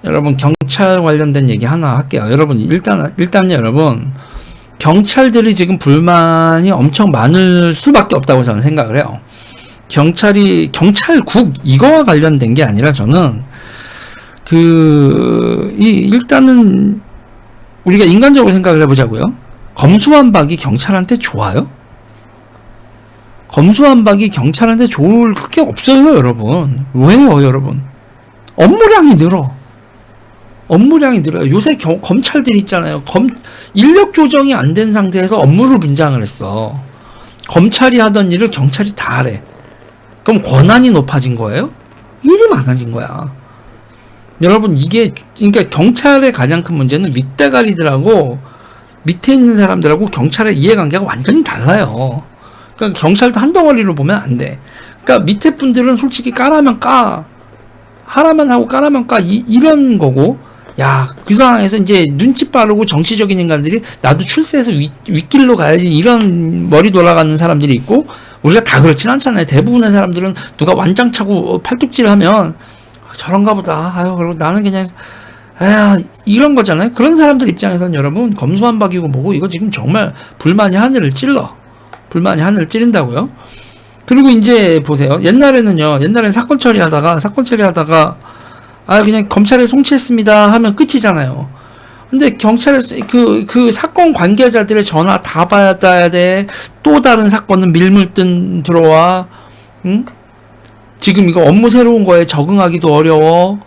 여러분 경찰 관련된 얘기 하나 할게요. 여러분 일단요 여러분 경찰들이 지금 불만이 엄청 많을 수밖에 없다고 저는 생각을 해요. 경찰국 이거와 관련된 게 아니라 저는 일단은 우리가 인간적으로 생각을 해보자고요. 검수완박이 경찰한테 좋아요? 검수완박이 경찰한테 좋을 게 없어요, 여러분. 왜요, 여러분? 업무량이 늘어요. 요새 검찰들 있잖아요. 인력 조정이 안 된 상태에서 업무를 분장을 했어. 검찰이 하던 일을 경찰이 다 하래. 그럼 권한이 높아진 거예요? 일이 많아진 거야. 여러분, 그러니까 경찰의 가장 큰 문제는 윗대가리들하고 밑에 있는 사람들하고 경찰의 이해관계가 완전히 달라요. 그러니까 경찰도 한 덩어리로 보면 안 돼. 그러니까 밑에 분들은 솔직히 까라면 까. 하라면 하고 까라면 까. 이런 거고, 그 상황에서 이제 눈치 빠르고 정치적인 인간들이 나도 출세해서 윗길로 가야지 이런 머리 돌아가는 사람들이 있고, 우리가 다 그렇진 않잖아요. 대부분의 사람들은 누가 완장차고 팔뚝질을 하면 저런가 보다. 그리고 나는 그냥 이런 거잖아요. 그런 사람들 입장에서는 여러분 검수완박이고 뭐고 이거 지금 정말 불만이 하늘을 찌른다고요. 그리고 이제 보세요. 옛날엔 사건 처리하다가 그냥 검찰에 송치했습니다 하면 끝이잖아요. 근데 경찰에 그 사건 관계자들의 전화 다 받아야 돼. 또 다른 사건은 밀물든 들어와. 응? 지금 이거 업무 새로운 거에 적응하기도 어려워.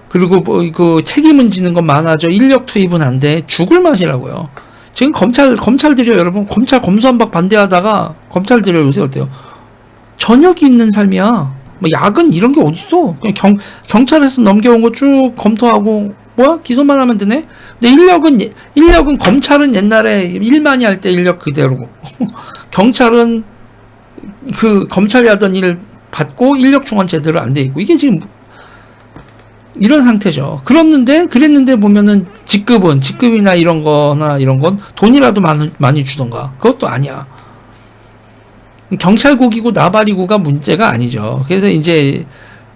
그리고 책임은 지는 건 많아져. 인력 투입은 안 돼. 죽을 맛이라고요. 지금 검찰들이요, 여러분. 검찰 검수완박 반대하다가 검찰들이 요새 어때요? 저녁이 있는 삶이야. 뭐 야근 이런 게 어딨어? 그냥 경찰에서 넘겨온 거 쭉 검토하고 기소만 하면 되네? 근데 인력은 검찰은 옛날에 일만이 할 때 인력 그대로고 경찰은 검찰이 하던 일 받고 인력 충원 제대로 안 돼 있고 이게 지금 이런 상태죠. 그랬는데 보면은 직급이나 이런 건 돈이라도 많이 주던가. 그것도 아니야. 경찰국이고 나발이고가 문제가 아니죠. 그래서 이제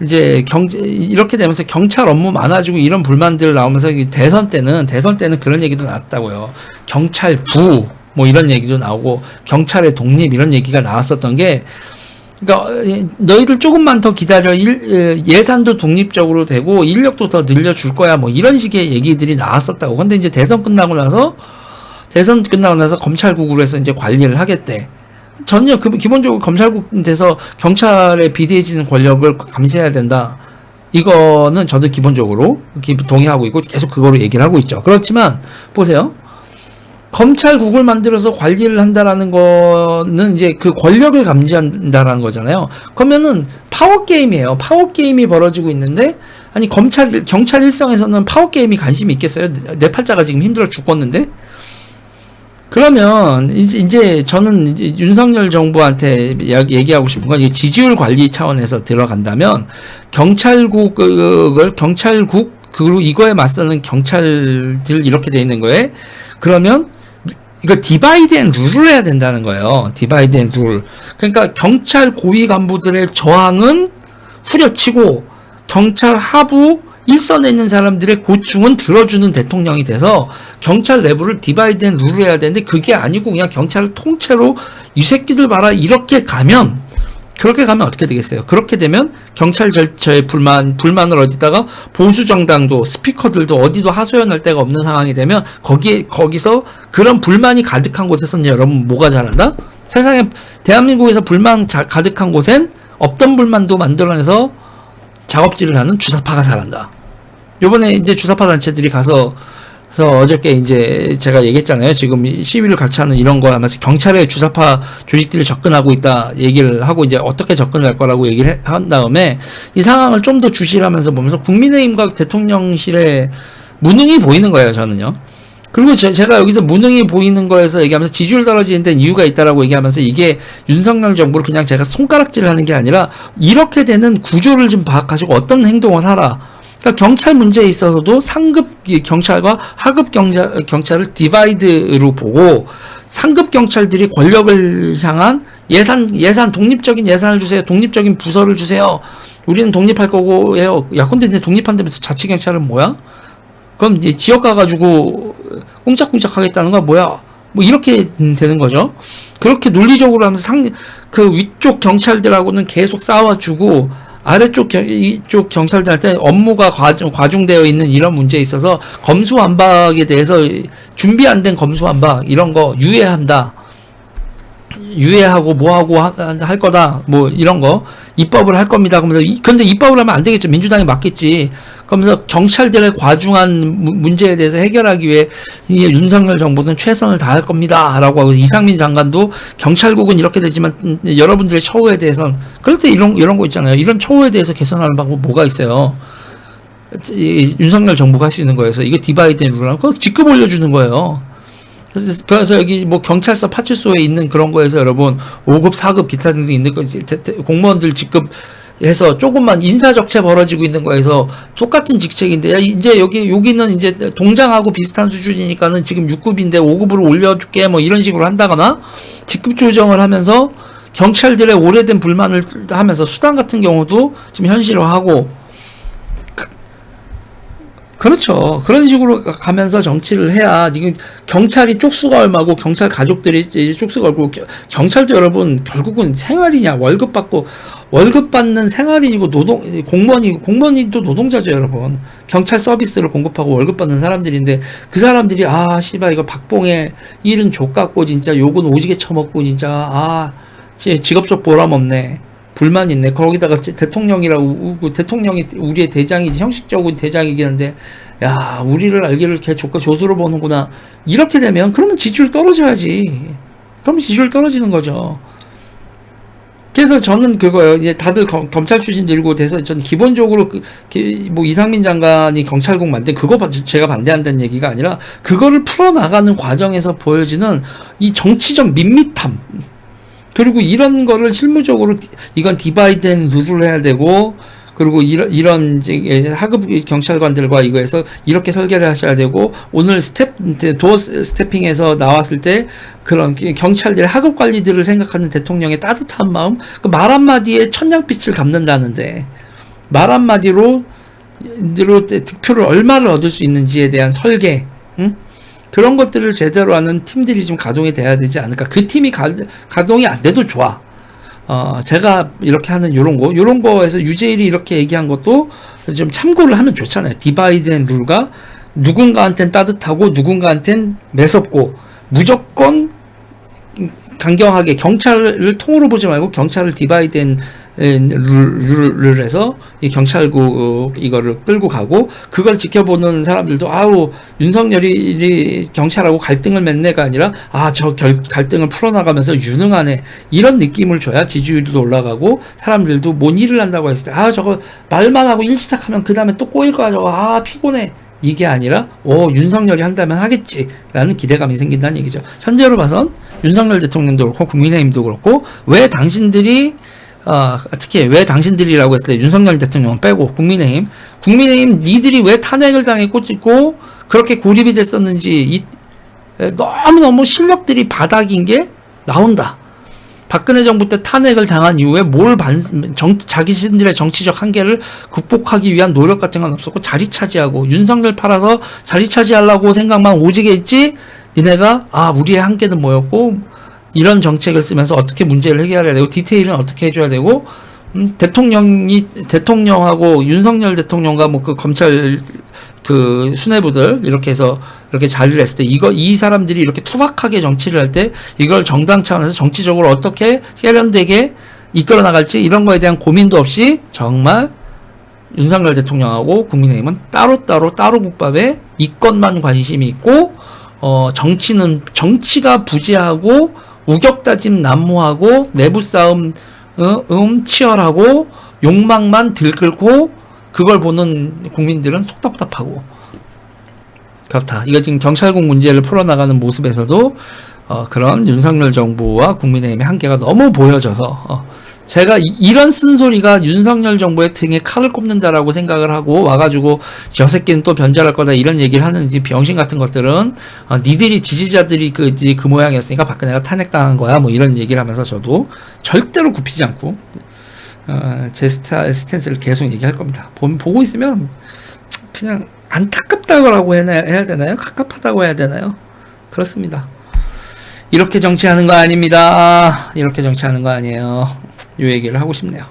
이렇게 되면서 경찰 업무 많아지고 이런 불만들 나오면서 대선 때는 그런 얘기도 나왔다고요. 경찰부 뭐 이런 얘기도 나오고 경찰의 독립 이런 얘기가 나왔었던 게, 그러니까 너희들 조금만 더 기다려. 예산도 독립적으로 되고 인력도 더 늘려줄 거야. 뭐 이런 식의 얘기들이 나왔었다고. 근데 이제 대선 끝나고 나서 검찰국으로 해서 이제 관리를 하겠대. 전혀 기본적으로 검찰국 돼서 경찰에 비대해지는 권력을 감시해야 된다. 이거는 저도 기본적으로 동의하고 있고 계속 그거로 얘기를 하고 있죠. 그렇지만 보세요. 검찰국을 만들어서 관리를 한다라는 거는 이제 그 권력을 감지한다라는 거잖아요. 그러면은 파워게임이에요. 파워게임이 벌어지고 있는데, 아니 경찰 일성에서는 파워게임이 관심이 있겠어요? 내 팔자가 지금 힘들어 죽겠는데? 그러면 이제 저는 윤석열 정부한테 얘기하고 싶은 건, 지지율 관리 차원에서 들어간다면 경찰국 그리고 이거에 맞서는 경찰들 이렇게 돼 있는 거에, 그러면 이거 디바이드 앤 룰을 해야 된다는 거예요. 디바이드 앤 룰. 그러니까 경찰 고위 간부들의 저항은 후려치고 경찰 하부 일선에 있는 사람들의 고충은 들어주는 대통령이 돼서 경찰 내부를 디바이드 앤 룰을 해야 되는데, 그게 아니고 그냥 경찰을 통째로 이 새끼들 봐라 그렇게 가면 어떻게 되겠어요? 그렇게 되면 경찰 절차의 불만을 어디다가 보수 정당도 스피커들도 어디도 하소연할 데가 없는 상황이 되면, 거기서 그런 불만이 가득한 곳에서는 여러분 뭐가 잘한다? 세상에 대한민국에서 불만 가득한 곳엔 없던 불만도 만들어내서 작업질을 하는 주사파가 잘한다. 요번에 이제 주사파 단체들이 가서 어저께 이제 제가 얘기했잖아요. 지금 시위를 같이 하는 이런 거 하면서 경찰의 주사파 조직들이 접근하고 있다 얘기를 하고, 이제 어떻게 접근할 거라고 얘기를 한 다음에 이 상황을 좀 더 주시를 하면서 보면서 국민의힘과 대통령실의 무능이 보이는 거예요, 저는요. 그리고 제가 여기서 무능이 보이는 거에서 얘기하면서 지지율 떨어지는 데는 이유가 있다라고 얘기하면서, 이게 윤석열 정부를 그냥 제가 손가락질을 하는 게 아니라 이렇게 되는 구조를 좀 파악하시고 어떤 행동을 하라. 그러니까 경찰 문제에 있어서도 상급 경찰과 하급 경찰을 디바이드로 보고, 상급 경찰들이 권력을 향한 독립적인 예산을 주세요. 독립적인 부서를 주세요. 우리는 독립할 거고 해요. 야, 근데 내 독립한다면서 자치경찰은 뭐야? 그럼 이제 지역 가가지고 꿍짝꿍짝 하겠다는 건 뭐야? 뭐 이렇게 되는 거죠. 그렇게 논리적으로 하면서 그 위쪽 경찰들하고는 계속 싸워주고 아래쪽 이쪽 경찰들한테 업무가 과중되어 있는 이런 문제에 있어서 검수완박에 대해서 준비 안 된 검수완박 이런 거 유예한다. 유예하고 뭐하고 할 거다 뭐 이런 거 입법을 할 겁니다. 그러면서 근데 입법을 하면 안 되겠죠. 민주당이 막겠지. 그러면서 경찰들의 과중한 문제에 대해서 해결하기 위해 이 윤석열 정부는 최선을 다할 겁니다. 라고 하고 이상민 장관도 경찰국은 이렇게 되지만 여러분들의 처우에 대해서는 그럴 때 이런 거 있잖아요. 이런 처우에 대해서 개선하는 방법 뭐가 있어요. 윤석열 정부가 할 수 있는 거여서 이거 디바이드 앤 룰이라고 그거 직급 올려주는 거예요. 그래서 여기 뭐 경찰서 파출소에 있는 그런 거에서 여러분 5급, 4급 기타 등등 있는 거 공무원들 직급 해서 조금만 인사적체 벌어지고 있는 거에서 똑같은 직책인데 이제 여기는 이제 동장하고 비슷한 수준이니까는 지금 6급인데 5급으로 올려줄게 뭐 이런 식으로 한다거나 직급 조정을 하면서 경찰들의 오래된 불만을 하면서 수당 같은 경우도 지금 현실화하고 그렇죠. 그런 식으로 가면서 정치를 해야 지금 경찰이 쪽수가 얼마고 경찰 가족들이 쪽수가 얼마고 경찰도 여러분 결국은 생활이냐 월급 받는 생활인이고 공무원이도 노동자죠 여러분. 경찰 서비스를 공급하고 월급 받는 사람들인데 그 사람들이 씨발 이거 박봉의 일은 족같고 진짜 욕은 오지게 쳐먹고 진짜 직업적 보람 없네. 불만 있네. 거기다가 대통령이라고 우고 대통령이 우리의 대장이지 형식적인 대장이긴 한데 야 우리를 알기를 걔 조수로 보는구나. 이렇게 되면 그러면 지지율 떨어져야지. 그럼 지지율 떨어지는 거죠. 그래서 저는 그거예요. 이제 다들 검찰 출신들고 돼서 저는 기본적으로 뭐 이상민 장관이 경찰국 만든 그거 제가 반대한다는 얘기가 아니라 그거를 풀어나가는 과정에서 보여지는 이 정치적 밋밋함. 그리고 이런 거를 실무적으로 이건 디바이드 앤 룰을 해야 되고 그리고 이런 하급 경찰관들과 이거에서 이렇게 설계를 하셔야 되고 오늘 도어 스태핑에서 나왔을 때 그런 경찰들의 하급 관리들을 생각하는 대통령의 따뜻한 마음 그 말 한마디에 천냥빛을 갚는다는데 말 한마디로 득표를 얼마를 얻을 수 있는지에 대한 설계 그런 것들을 제대로 하는 팀들이 좀 가동이 돼야 되지 않을까. 그 팀이 가동이 안 돼도 좋아. 제가 이렇게 하는 요런 거에서 유재일이 이렇게 얘기한 것도 좀 참고를 하면 좋잖아요. 디바이드 앤 룰가 누군가한텐 따뜻하고 누군가한텐 매섭고 무조건 강경하게 경찰을 통으로 보지 말고 경찰을 디바이드 앤 룰을 해서 이 경찰국 이거를 끌고 가고 그걸 지켜보는 사람들도 윤석열이 경찰하고 갈등을 맺네가 아니라 저 갈등을 풀어나가면서 유능하네 이런 느낌을 줘야 지지율도 올라가고 사람들도 뭔 일을 한다고 했을 때 저거 말만 하고 일 시작하면 그 다음에 또 꼬일 거야 저거 피곤해 이게 아니라 윤석열이 한다면 하겠지라는 기대감이 생긴다는 얘기죠. 현재로 봐선 윤석열 대통령도 그렇고 국민의힘도 그렇고 왜 당신들이 특히 왜 당신들이라고 했을 때 윤석열 대통령 빼고 국민의힘 니들이 왜 탄핵을 당했고 찍고 그렇게 고립이 됐었는지 너무너무 실력들이 바닥인 게 나온다. 박근혜 정부 때 탄핵을 당한 이후에 자기신들의 정치적 한계를 극복하기 위한 노력 같은 건 없었고 자리 차지하고 윤석열 팔아서 자리 차지하려고 생각만 오지게 했지 니네가 우리의 한계는 뭐였고 이런 정책을 쓰면서 어떻게 문제를 해결해야 되고 디테일은 어떻게 해줘야 되고 대통령하고 윤석열 대통령과 뭐 그 검찰 그 수뇌부들 이렇게 해서 이렇게 자리를 했을 때 이 사람들이 이렇게 투박하게 정치를 할 때 이걸 정당 차원에서 정치적으로 어떻게 세련되게 이끌어 나갈지 이런 거에 대한 고민도 없이 정말 윤석열 대통령하고 국민의힘은 따로 국밥에 이것만 관심이 있고 정치가 부재하고 우격다짐 난무하고 내부 싸움 치열하고 욕망만 들끓고 그걸 보는 국민들은 속답답하고 그렇다. 이거 지금 경찰국 문제를 풀어나가는 모습에서도 그런 윤석열 정부와 국민의힘의 한계가 너무 보여져서 제가 이런 쓴소리가 윤석열 정부의 등에 칼을 꼽는다라고 생각을 하고 와가지고 저 새끼는 또 변절할 거다 이런 얘기를 하는 병신 같은 것들은 니들이 지지자들이 그 모양이었으니까 박근혜가 탄핵당한 거야 뭐 이런 얘기를 하면서 저도 절대로 굽히지 않고 제 스탠스를 계속 얘기할 겁니다. 보고 있으면 그냥 안타깝다고 해야 되나요? 갑갑하다고 해야 되나요? 그렇습니다. 이렇게 정치하는 거 아닙니다. 이렇게 정치하는 거 아니에요. 이 얘기를 하고 싶네요.